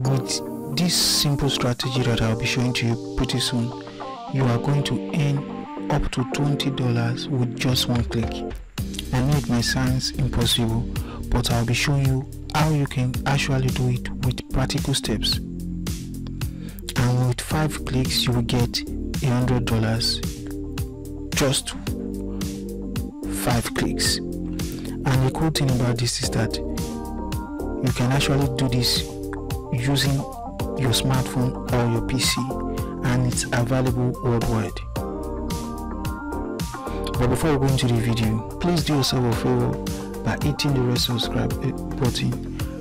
With this simple strategy that I'll be showing to you pretty soon, you are going to earn up to $20 with just one click. I know it may sound impossible, but I'll be showing you how you can actually do it with practical steps. And with 5 clicks you will get $100, just 5 clicks. And the cool thing about this is that you can actually do this using your smartphone or your PC, and it's available worldwide. But before we go into the video, please do yourself a favor by hitting the red subscribe button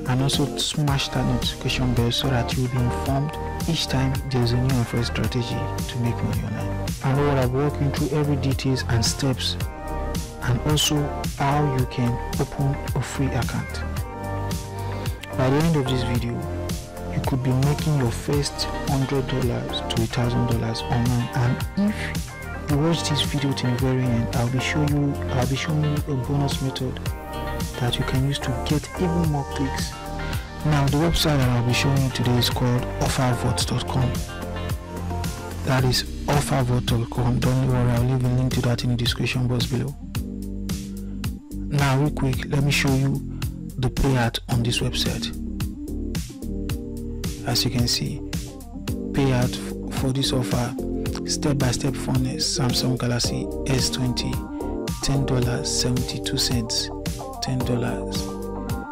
and also smash that notification bell so that you'll be informed each time there's a new and fresh strategy to make money online. And what I'm walking through every details and steps, and also how you can open a free account. By the end of this video, you could be making your first $100 to $1,000 online. And if you watch this video to the very end, I'll be showing you a bonus method that you can use to get even more clicks. Now, the website that I'll be showing you today is called offervote.com. That is offervote.com. Don't worry, I'll leave a link to that in the description box below. Now, real quick, let me show you the payout on this website. As you can see, payout for this offer: step-by-step funnel, Samsung Galaxy S20, $10.72, $10,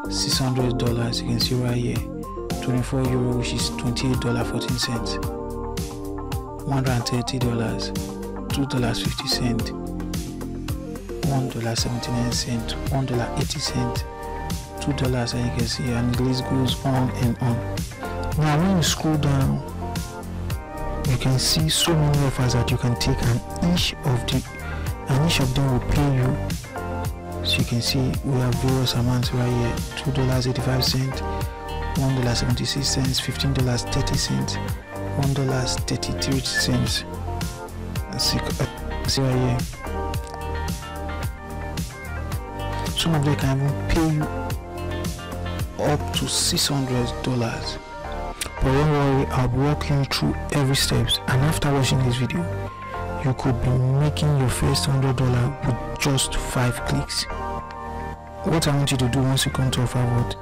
$600, you can see right here, €24, which is $28.14, $130, $2.50, $1.79, $1.80, $2, and you can see, and the list goes on and on. Now when you scroll down, you can see so many offers that you can take, and each of them will pay you. So you can see we have various amounts right here: $2.85, $1.76, $15.30, $1.33. See right here. Some of them can even pay you up to $600. But don't worry, I'll be walking through every steps, and after watching this video, you could be making your first $100 with just 5 clicks. What I want you to do once you come to Offervote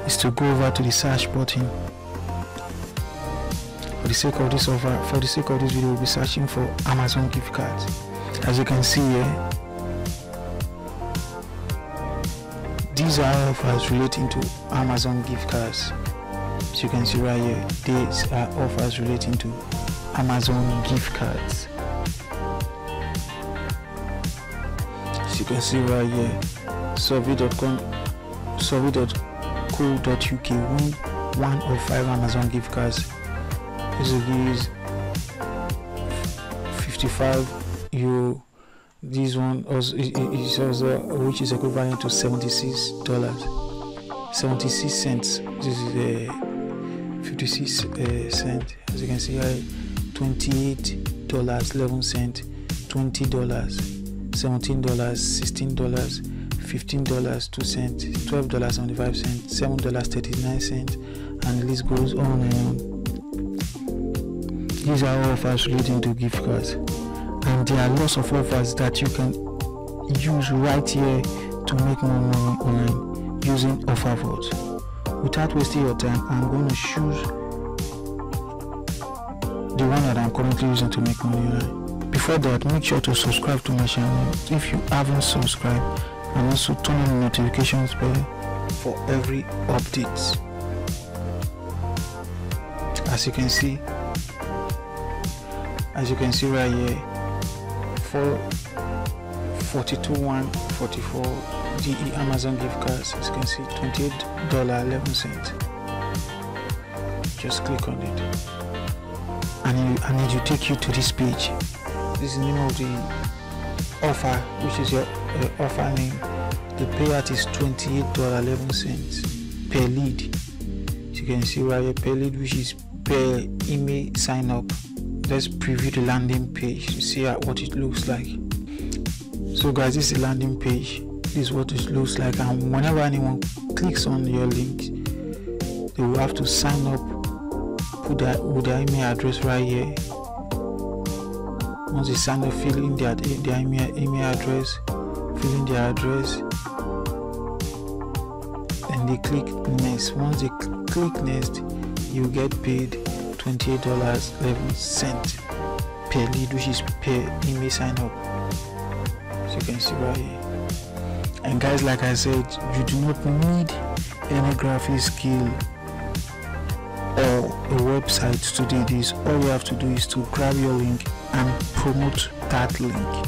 is to go over to the search button. For the sake of this video, we'll be searching for Amazon gift cards. As you can see here, these are offers relating to Amazon gift cards. So you can see right here, these are offers relating to Amazon gift cards. So you can see right here, survey.co.uk win 1 of 5 Amazon gift cards. This will give €55. This one also is also, which is equivalent to $76. This is 56 cents. As you can see here, $28.11, $20, $17, $16, $15, 2 cents, $12.75, $7.39, and the list goes on and on. These are all offers relating to gift cards, and there are lots of offers that you can use right here to make more money online using Offervote. Without wasting your time, I'm going to choose the one that I'm currently using to make money online. Before that, make sure to subscribe to my channel if you haven't subscribed, and also turn on the notifications bell for every update. As you can see right here, for 42,144 DE Amazon gift cards, as you can see, $28.11. Just click on it, and it will take you to this page. This is the name of the offer, which is your offer name. The payout is $28.11 per lead. So you can see right here, per lead, which is per email sign up. Let's preview the landing page to see what it looks like. So guys, this is the landing page. This is what it looks like, and whenever anyone clicks on your link, they will have to sign up with their email address right here. Once they sign up, fill in their email address, fill in their address, and they click next. Once they click next, you get paid $28.11 per lead, which is per email sign up. So you can see right here. And guys, like I said, you do not need any graphic skill or a website to do this. All you have to do is to grab your link and promote that link,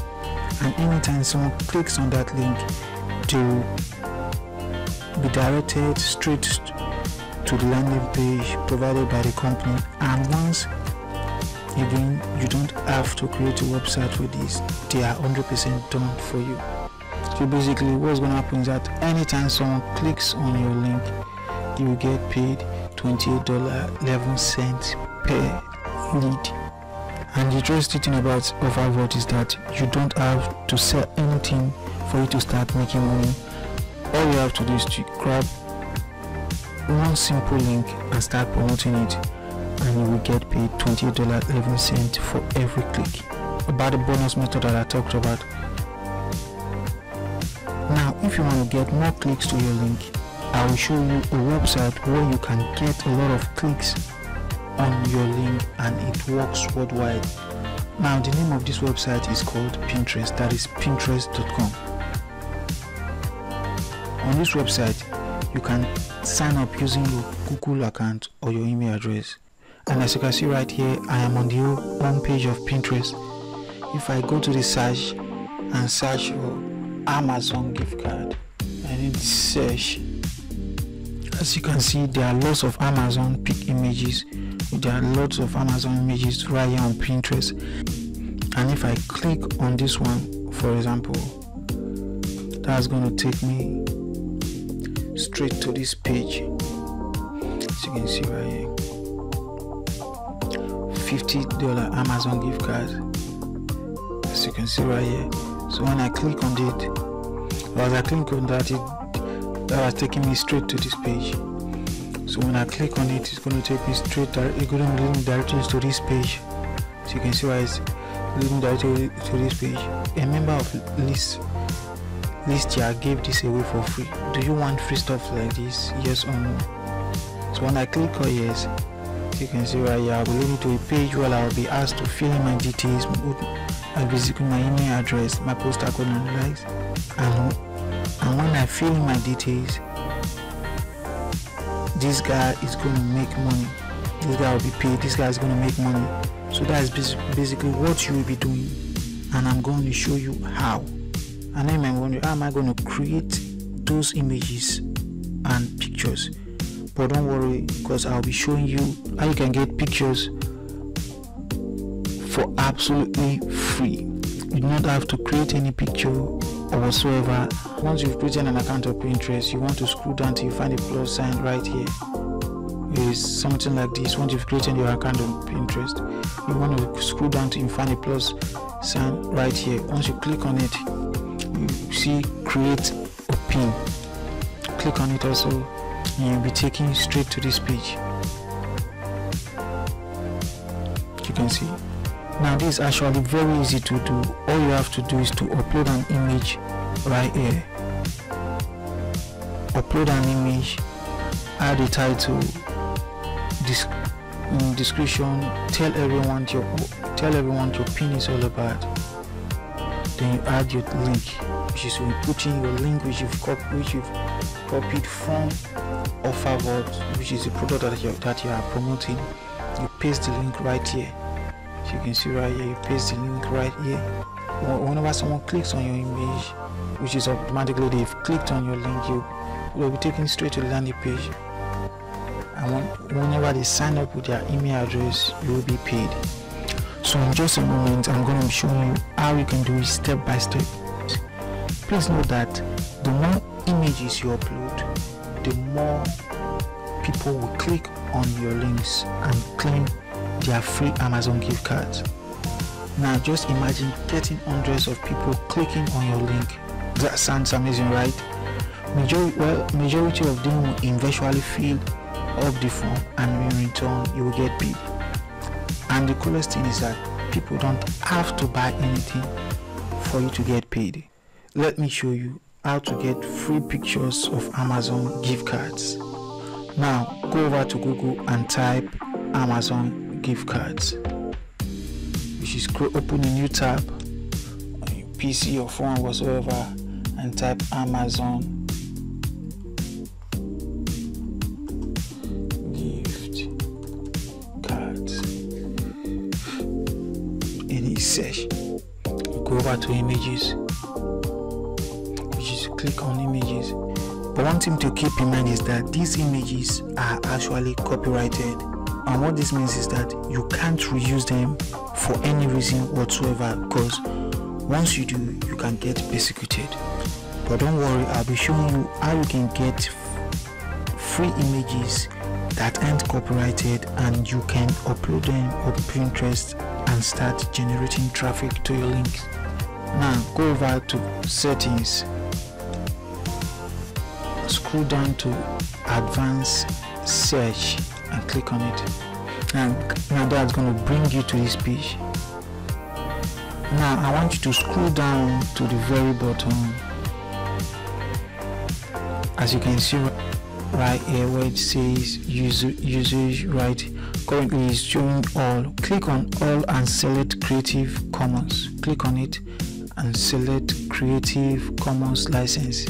and anytime someone clicks on that link, they will be directed straight to the landing page provided by the company. And once again, you don't have to create a website for this, they are 100% done for you. So basically what's going to happen is that anytime someone clicks on your link, you will get paid $28.11 per lead. And the interesting thing about Offerbot is that you don't have to sell anything for you to start making money. All you have to do is to grab one simple link and start promoting it, and you will get paid $28.11 for every click. About the bonus method that I talked about. Now, if you want to get more clicks to your link, I will show you a website where you can get a lot of clicks on your link and it works worldwide. Now, the name of this website is called Pinterest. That is pinterest.com. On this website, you can sign up using your Google account or your email address. And as you can see right here, I am on the home page of Pinterest. If I go to the search and search for Amazon gift card, and in search, as you can see, there are lots of Amazon pic images. There are lots of Amazon images right here on Pinterest. And if I click on this one, for example, that's going to take me straight to this page. As you can see right here, $50 Amazon gift card. As you can see right here. So when I click on it, as I click on that, that was taking me straight to this page. So when I click on it, it's going to take me straight, it's going to lead me directly to this page. So you can see why it's leading directly to this page. A member of list here gave this away for free. Do you want free stuff like this? Yes or no? So when I click on yes, you can see right here, I'll be leading to a page where I'll be asked to fill in my details, basically my email address, my postal code and the likes. And when I fill in my details, this guy is going to make money. This guy will be paid. This guy is going to make money. So that is basically what you will be doing, and I'm going to show you how. And then I'm wondering, how am I going to create those images and pictures? But don't worry, because I'll be showing you how you can get pictures for absolutely free. You do not have to create any picture or whatsoever. Once you've created an account of Pinterest, you want to scroll down till you find a plus sign right here. It is something like this. Once you've created your account on Pinterest, you want to scroll down till you find a plus sign right here. Once you click on it, you see create a pin. Click on it also, and you'll be taken straight to this page. You can see. Now this is actually very easy to do. All you have to do is to upload an image right here. Upload an image, add a title, description, tell everyone your pin is all about. Then you add your link, which is you put in your link which you've copied from Offerbot, which is a product that you are promoting. You paste the link right here. So you can see right here, you paste the link right here. Whenever someone clicks on your image, which is automatically they've clicked on your link, you will be taken straight to the landing page. And whenever they sign up with their email address, you will be paid. So in just a moment, I'm going to show you how you can do it step by step. Please note that the more images you upload, the more people will click on your links and claim their free Amazon gift cards. Now just imagine getting hundreds of people clicking on your link. That sounds amazing, right? Majority of them will eventually fill of the form, and in return you will get paid. And the coolest thing is that people don't have to buy anything for you to get paid. Let me show you how to get free pictures of Amazon gift cards. Now go over to Google and type Amazon gift cards, which is open a new tab on your PC or phone whatsoever, and type Amazon gift cards in a search. Go over to images, which is click on images. But one thing to keep in mind is that these images are actually copyrighted, and what this means is that you can't reuse them for any reason whatsoever, because once you do, you can get persecuted. But don't worry, I'll be showing you how you can get free images that aren't copyrighted, and you can upload them on Pinterest and start generating traffic to your links. Now go over to settings, scroll down to advanced search and click on it, and now that's going to bring you to this page. Now I want you to scroll down to the very bottom. As you can see right here where it says usage right, currently is showing all. Click on all and select Creative Commons. Click on it and select Creative Commons license,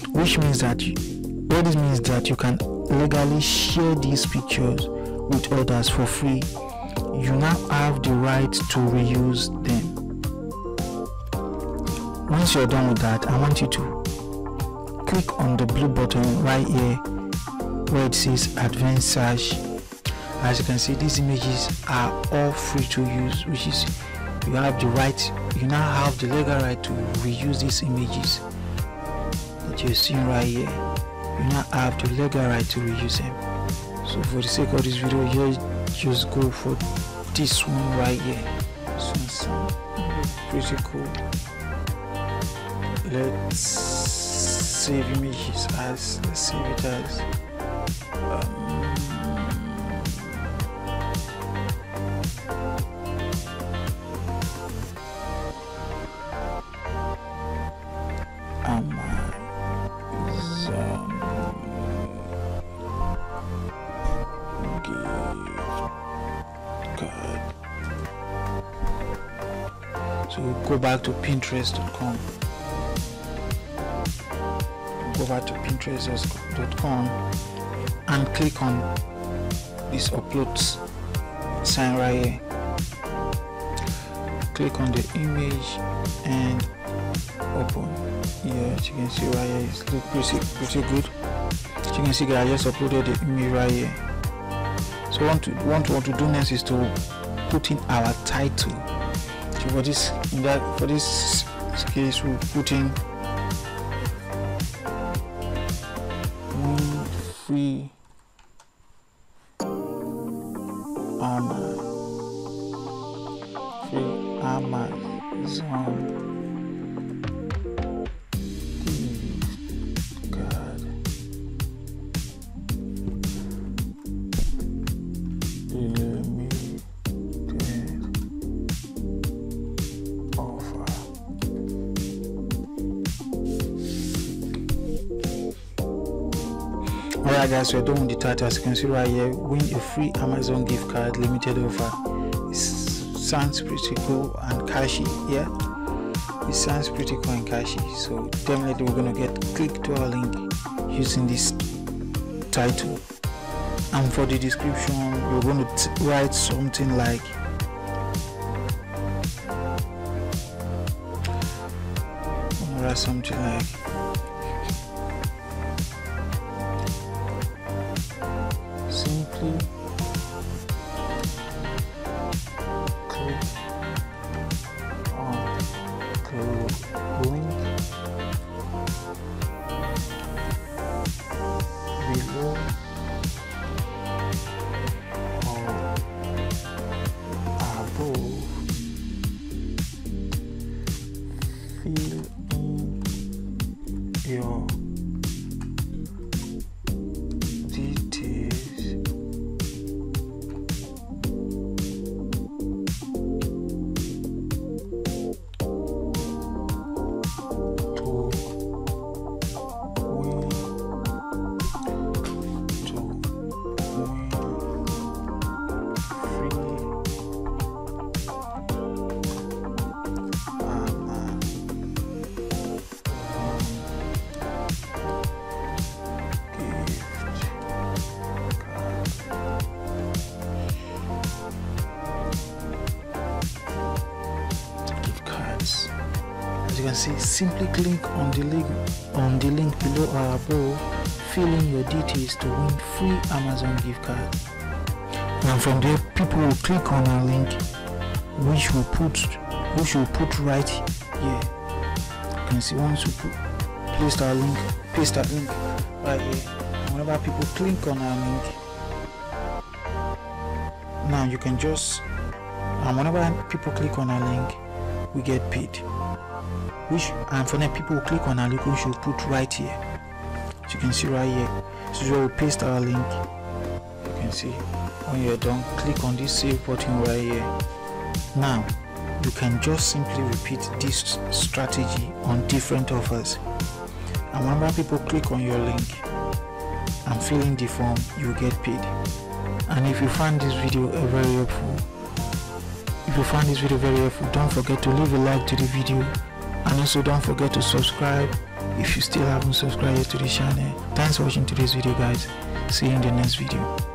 which means that you can legally share these pictures with others for free. You now have the right to reuse them. Once you're done with that, I want you to click on the blue button right here where it says advanced search. As you can see, these images are all free to use, which is you now have the legal right to reuse these images that you're seeing right here. You now have the legal right to reuse them. So for the sake of this video here, just go for this one right here. So pretty cool. Let's save images as, let's save it as So go back to Pinterest.com. Go back to Pinterest.com and click on this upload sign right here. Click on the image and open. Yeah, as you can see right here, it looks pretty good. As you can see, I just uploaded the image right here. So what to do next is to put in our title. So for this case, we'll put in free Amazon gift card limited offer. Alright guys, we're done with the title. As you can see right here, win a free Amazon gift card limited offer. It sounds pretty cool and catchy. Yeah, it sounds pretty cool and catchy. So definitely we're gonna get click to our link using this title. And for the description, we're going to write something like simply click on the link below or above. Fill in your you can see, simply click on the link below our bio, fill in your details to win free Amazon gift card. And from there, people will click on our link, which will put right here. You can see, once you paste that link right here. And whenever people click on our link, now you can just, and whenever people click on our link, we get paid. And for them, people will click on our link, which will put right here. So you can see right here. This is where we paste our link. You can see, when you're done, click on this save button right here. Now you can just simply repeat this strategy on different offers, and whenever people click on your link and fill in the form, you get paid. And if you find this video very helpful, don't forget to leave a like to the video, and also don't forget to subscribe if you still haven't subscribed yet to the channel. Thanks for watching today's video, guys. See you in the next video.